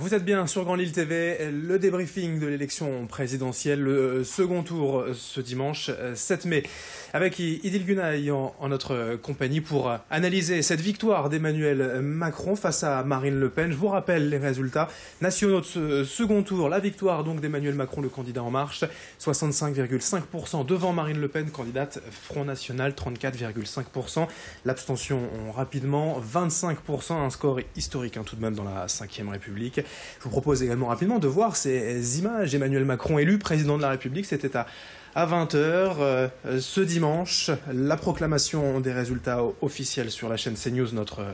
Vous êtes bien sur Grand Lille TV, le débriefing de l'élection présidentielle, le second tour ce dimanche 7 mai, avec Idil Günay en notre compagnie pour analyser cette victoire d'Emmanuel Macron face à Marine Le Pen. Je vous rappelle les résultats nationaux de ce second tour. La victoire donc d'Emmanuel Macron, le candidat En Marche, 65,5% devant Marine Le Pen, candidate Front National, 34,5%. L'abstention rapidement, 25%, un score historique tout de même dans la Ve République. Je vous propose également rapidement de voir ces images. Emmanuel Macron élu président de la République, c'était à 20h ce dimanche. La proclamation des résultats officiels sur la chaîne CNews, notre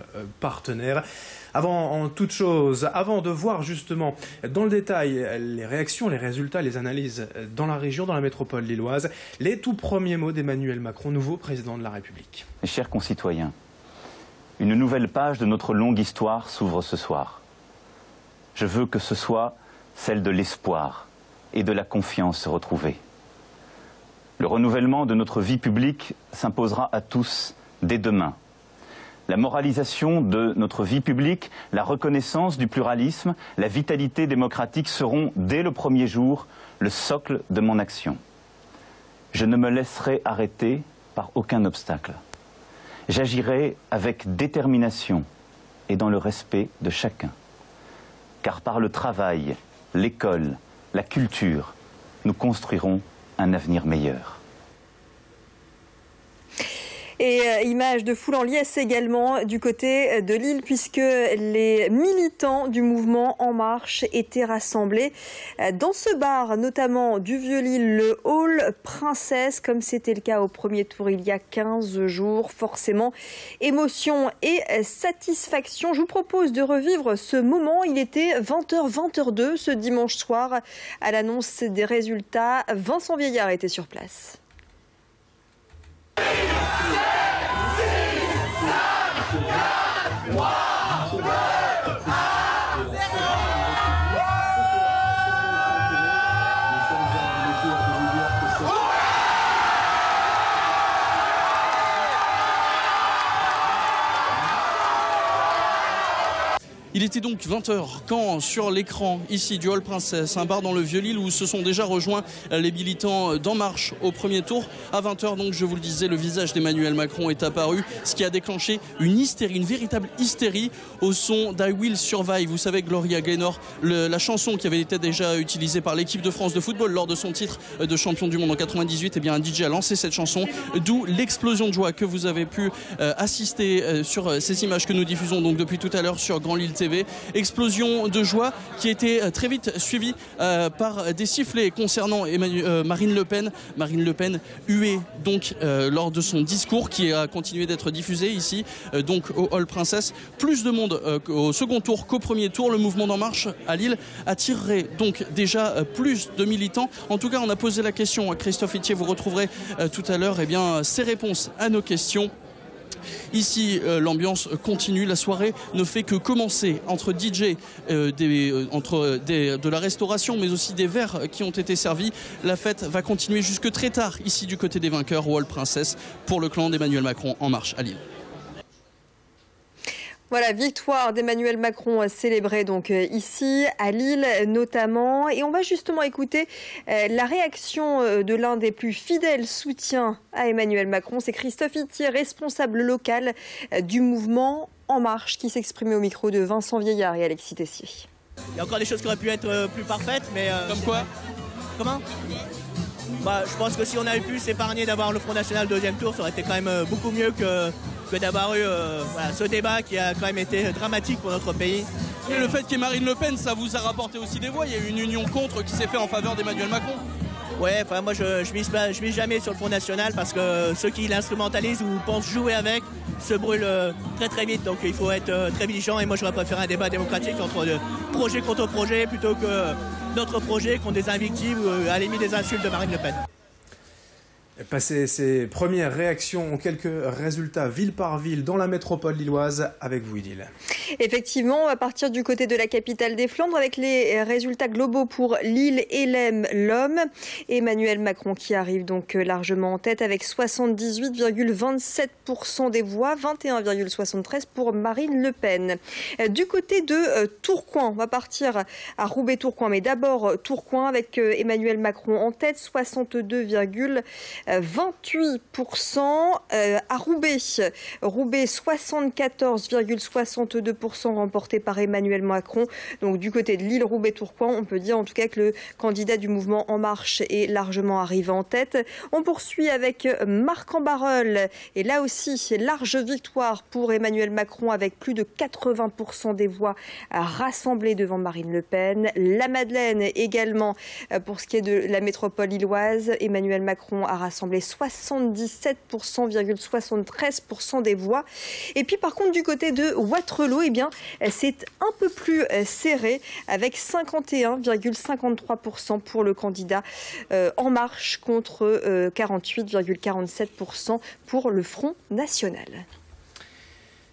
partenaire. Avant toute chose, avant de voir justement dans le détail les réactions, les résultats, les analyses dans la région, dans la métropole lilloise, les tout premiers mots d'Emmanuel Macron, nouveau président de la République. Mes chers concitoyens, une nouvelle page de notre longue histoire s'ouvre ce soir. Je veux que ce soit celle de l'espoir et de la confiance retrouvée. Le renouvellement de notre vie publique s'imposera à tous dès demain. La moralisation de notre vie publique, la reconnaissance du pluralisme, la vitalité démocratique seront, dès le premier jour, le socle de mon action. Je ne me laisserai arrêter par aucun obstacle. J'agirai avec détermination et dans le respect de chacun. Car par le travail, l'école, la culture, nous construirons un avenir meilleur. Et image de foule en liesse également du côté de Lille, puisque les militants du mouvement En Marche étaient rassemblés dans ce bar, notamment du Vieux-Lille, le Hall Princesse, comme c'était le cas au premier tour il y a 15 jours. Forcément, émotion et satisfaction. Je vous propose de revivre ce moment. Il était 20h, 20h02 ce dimanche soir. À l'annonce des résultats, Vincent Vieillard était sur place. Il était donc 20h quand sur l'écran ici du Hall Princesse, un bar dans le Vieux-Lille où se sont déjà rejoints les militants d'En Marche au premier tour. À 20h donc, je vous le disais, le visage d'Emmanuel Macron est apparu, ce qui a déclenché une hystérie, une véritable hystérie au son d'I Will Survive. Vous savez, Gloria Gaynor, la chanson qui avait été déjà utilisée par l'équipe de France de football lors de son titre de champion du monde en 98, eh bien un DJ a lancé cette chanson, d'où l'explosion de joie que vous avez pu assister sur ces images que nous diffusons donc depuis tout à l'heure sur Grand Lille TV. Explosion de joie qui a été très vite suivie par des sifflets concernant Marine Le Pen. Marine Le Pen huée donc lors de son discours qui a continué d'être diffusé ici donc au Hall Princesse. Plus de monde au second tour qu'au premier tour. Le mouvement d'En Marche à Lille attirerait donc déjà plus de militants. En tout cas, on a posé la question à Christophe Itier. Vous retrouverez tout à l'heure ses réponses à nos questions. Ici, l'ambiance continue. La soirée ne fait que commencer entre DJ, de la restauration, mais aussi des verres qui ont été servis. La fête va continuer jusque très tard, ici du côté des vainqueurs, au Hall Princesse, pour le clan d'Emmanuel Macron En Marche à Lille. Voilà, victoire d'Emmanuel Macron célébrée donc ici à Lille notamment. Et on va justement écouter la réaction de l'un des plus fidèles soutiens à Emmanuel Macron. C'est Christophe Itier, responsable local du mouvement En Marche, qui s'exprimait au micro de Vincent Vieillard et Alexis Tessier. Il y a encore des choses qui auraient pu être plus parfaites, mais... Comme quoi? Comment? Je pense que si on avait pu s'épargner d'avoir le Front National deuxième tour, ça aurait été quand même beaucoup mieux que d'avoir eu ce débat qui a quand même été dramatique pour notre pays. Et le fait qu'il y ait Marine Le Pen, ça vous a rapporté aussi des voix. Il y a eu une union contre qui s'est faite en faveur d'Emmanuel Macron. Ouais, moi je mise jamais sur le Front National parce que ceux qui l'instrumentalisent ou pensent jouer avec se brûlent très très vite. Donc il faut être très vigilant et moi j'aurais préféré un débat démocratique entre projet contre projet plutôt que d'autres projets qui ont des invectives ou à la limite des insultes de Marine Le Pen. Passer ces premières réactions, quelques résultats ville par ville dans la métropole lilloise avec vous, Idil. Effectivement, on va partir du côté de la capitale des Flandres avec les résultats globaux pour Lille, Helem, Lomme. Emmanuel Macron qui arrive donc largement en tête avec 78,27% des voix, 21,73% pour Marine Le Pen. Du côté de Tourcoing, on va partir à Roubaix-Tourcoing, mais d'abord Tourcoing avec Emmanuel Macron en tête, 62,28%. À Roubaix, 74,62% remporté par Emmanuel Macron. Donc du côté de Lille, Roubaix-Tourcoing, on peut dire en tout cas que le candidat du mouvement En Marche est largement arrivé en tête. On poursuit avec Marcq-en-Barœul et là aussi, large victoire pour Emmanuel Macron avec plus de 80% des voix rassemblées devant Marine Le Pen. La Madeleine également pour ce qui est de la métropole lilloise. Emmanuel Macron a rassemblé 77,73% des voix. Et puis par contre du côté de Waterloo, eh bien c'est un peu plus serré avec 51,53% pour le candidat En Marche contre 48,47% pour le Front National.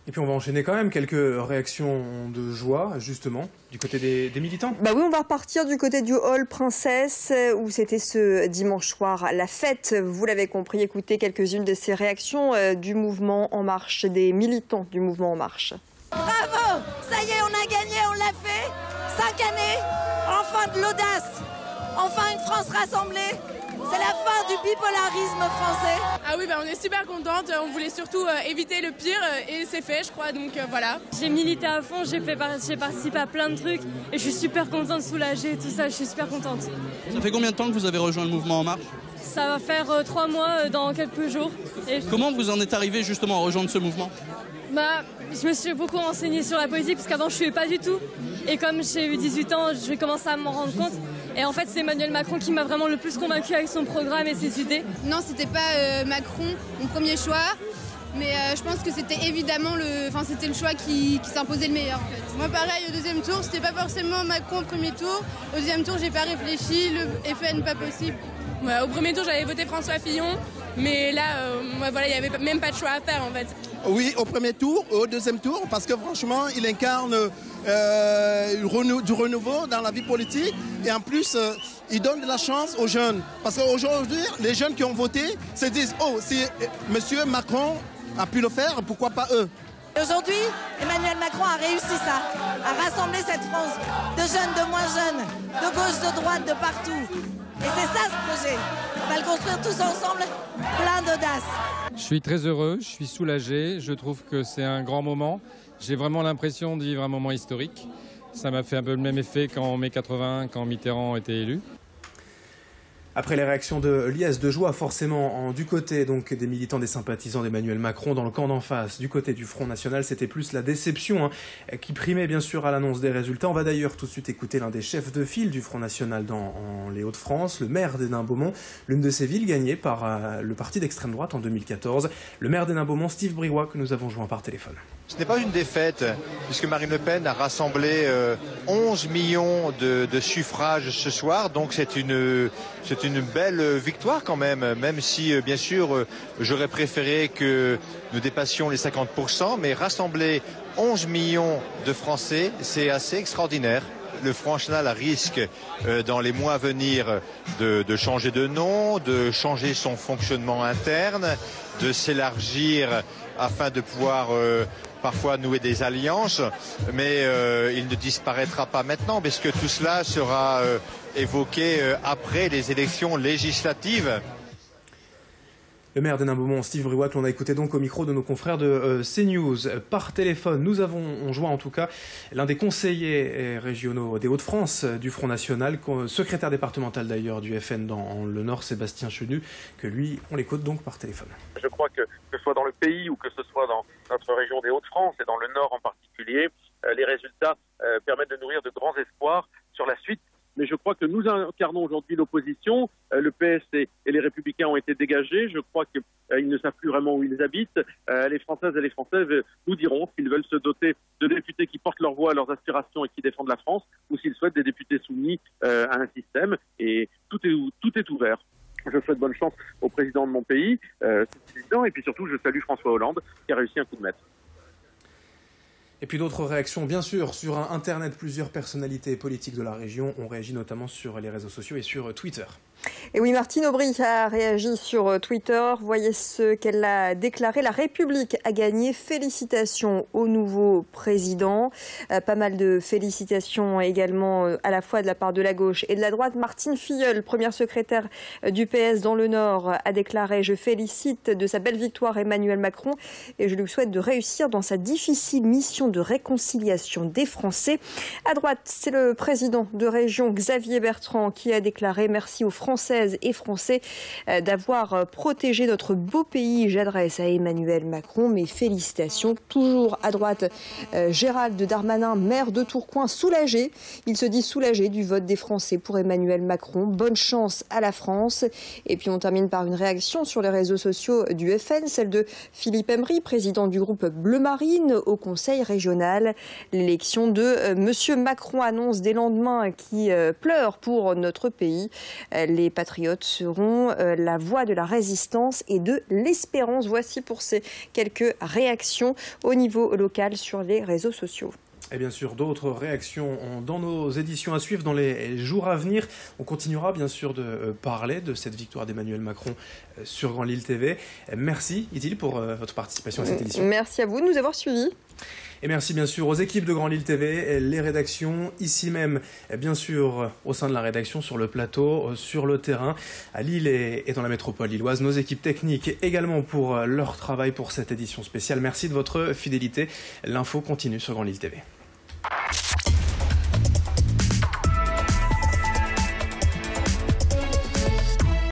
Et puis on va enchaîner quand même quelques réactions de joie, justement, du côté des militants. Bah oui, on va repartir du côté du Hall Princesse, où c'était ce dimanche soir la fête. Vous l'avez compris, écoutez quelques-unes de ces réactions du mouvement En Marche, des militants du mouvement En Marche. Bravo! Ça y est, on a gagné, on l'a fait. 5 années, enfin de l'audace, enfin une France rassemblée. C'est la fin du bipolarisme français. Ah oui, on est super contente. On voulait surtout éviter le pire et c'est fait, je crois. Donc voilà. J'ai milité à fond, j'ai participé à plein de trucs et je suis super contente, soulagée, tout ça. Je suis super contente. Ça fait combien de temps que vous avez rejoint le mouvement En Marche ? Ça va faire 3 mois dans quelques jours. Et Comment vous en êtes arrivé justement à rejoindre ce mouvement ? Je me suis beaucoup renseignée sur la politique parce qu'avant je ne suivais pas du tout. Et comme j'ai eu 18 ans, je vais commencer à m'en rendre compte. Et en fait, c'est Emmanuel Macron qui m'a vraiment le plus convaincue avec son programme et ses idées. Non, c'était pas Macron, mon premier choix. Mais je pense que c'était évidemment le choix qui s'imposait le meilleur. En fait. Moi, pareil, au deuxième tour, c'était pas forcément Macron au premier tour. Au deuxième tour, j'ai pas réfléchi, le FN pas possible. Ouais, au premier tour, j'avais voté François Fillon. Mais là, il n'y avait même pas de choix à faire en fait. Oui, au premier tour, au deuxième tour, parce que franchement, il incarne du renouveau dans la vie politique. Et en plus, il donne de la chance aux jeunes. Parce qu'aujourd'hui, les jeunes qui ont voté se disent « Oh, si M. Macron a pu le faire, pourquoi pas eux ?» Aujourd'hui, Emmanuel Macron a réussi ça, à rassembler cette France de jeunes, de moins jeunes, de gauche, de droite, de partout. Et c'est ça ce projet. On va le construire tous ensemble, plein d'audace. Je suis très heureux, je suis soulagé, je trouve que c'est un grand moment. J'ai vraiment l'impression de vivre un moment historique. Ça m'a fait un peu le même effet qu'en mai 80, quand Mitterrand était élu. Après les réactions de liesse, de joie, forcément, du côté donc des militants, des sympathisants d'Emmanuel Macron, dans le camp d'en face, du côté du Front National, c'était plus la déception qui primait bien sûr à l'annonce des résultats. On va d'ailleurs tout de suite écouter l'un des chefs de file du Front National dans les Hauts-de-France, le maire d'Hénin-Beaumont, l'une de ces villes gagnées par le parti d'extrême droite en 2014. Le maire d'Hénin-Beaumont, Steve Briouat, que nous avons joint par téléphone. Ce n'est pas une défaite, puisque Marine Le Pen a rassemblé 11 millions de suffrages ce soir, donc c'est une belle victoire quand même si bien sûr j'aurais préféré que nous dépassions les 50%, mais rassembler 11 millions de Français, c'est assez extraordinaire. Le Front National risque dans les mois à venir de changer de nom, de changer son fonctionnement interne, de s'élargir afin de pouvoir parfois nouer des alliances, mais il ne disparaîtra pas maintenant, parce que tout cela sera évoqué après les élections législatives. Le maire d'Hénin-Beaumont, Steve Briouat, que l'on a écouté donc au micro de nos confrères de CNews. Par téléphone, nous avons joint en tout cas l'un des conseillers régionaux des Hauts-de-France du Front National, secrétaire départemental d'ailleurs du FN dans le Nord, Sébastien Chenu, que lui, on l'écoute donc par téléphone. Je crois que ce soit dans le pays ou que ce soit dans notre région des Hauts-de-France et dans le Nord en particulier, les résultats permettent de nourrir de grands espoirs sur la suite. Mais je crois que nous incarnons aujourd'hui l'opposition. Le PS et les Républicains ont été dégagés. Je crois qu'ils ne savent plus vraiment où ils habitent. Les Françaises et les Français nous diront s'ils veulent se doter de députés qui portent leur voix, leurs aspirations et qui défendent la France, ou s'ils souhaitent des députés soumis à un système. Et tout est ouvert. Je souhaite bonne chance au président de mon pays, et puis surtout je salue François Hollande qui a réussi un coup de maître. Et puis d'autres réactions, bien sûr, sur Internet. Plusieurs personnalités politiques de la région ont réagi notamment sur les réseaux sociaux et sur Twitter. Et oui, Martine Aubry a réagi sur Twitter. Voyez ce qu'elle a déclaré. La République a gagné. Félicitations au nouveau président. Pas mal de félicitations également à la fois de la part de la gauche et de la droite. Martine Filleul, première secrétaire du PS dans le Nord, a déclaré « Je félicite de sa belle victoire Emmanuel Macron et je lui souhaite de réussir dans sa difficile mission de réconciliation des Français ». À droite, c'est le président de région Xavier Bertrand qui a déclaré « Merci aux Françaises et Français d'avoir protégé notre beau pays. J'adresse à Emmanuel Macron mes félicitations. » Toujours à droite, Gérald Darmanin, maire de Tourcoing, soulagé. Il se dit soulagé du vote des Français pour Emmanuel Macron. Bonne chance à la France. Et puis on termine par une réaction sur les réseaux sociaux du FN, celle de Philippe Emery, président du groupe Bleu Marine au Conseil régional. L'élection de Monsieur Macron annonce des lendemains qui pleurent pour notre pays. Les patriotes seront la voix de la résistance et de l'espérance. Voici pour ces quelques réactions au niveau local sur les réseaux sociaux. Et bien sûr, d'autres réactions dans nos éditions à suivre dans les jours à venir. On continuera bien sûr de parler de cette victoire d'Emmanuel Macron sur Grand Lille TV. Merci Idil pour votre participation à cette édition. Merci à vous de nous avoir suivis. Et merci bien sûr aux équipes de Grand Lille TV, les rédactions, ici même, bien sûr, au sein de la rédaction, sur le plateau, sur le terrain, à Lille et dans la métropole lilloise. Nos équipes techniques également pour leur travail pour cette édition spéciale. Merci de votre fidélité. L'info continue sur Grand Lille TV.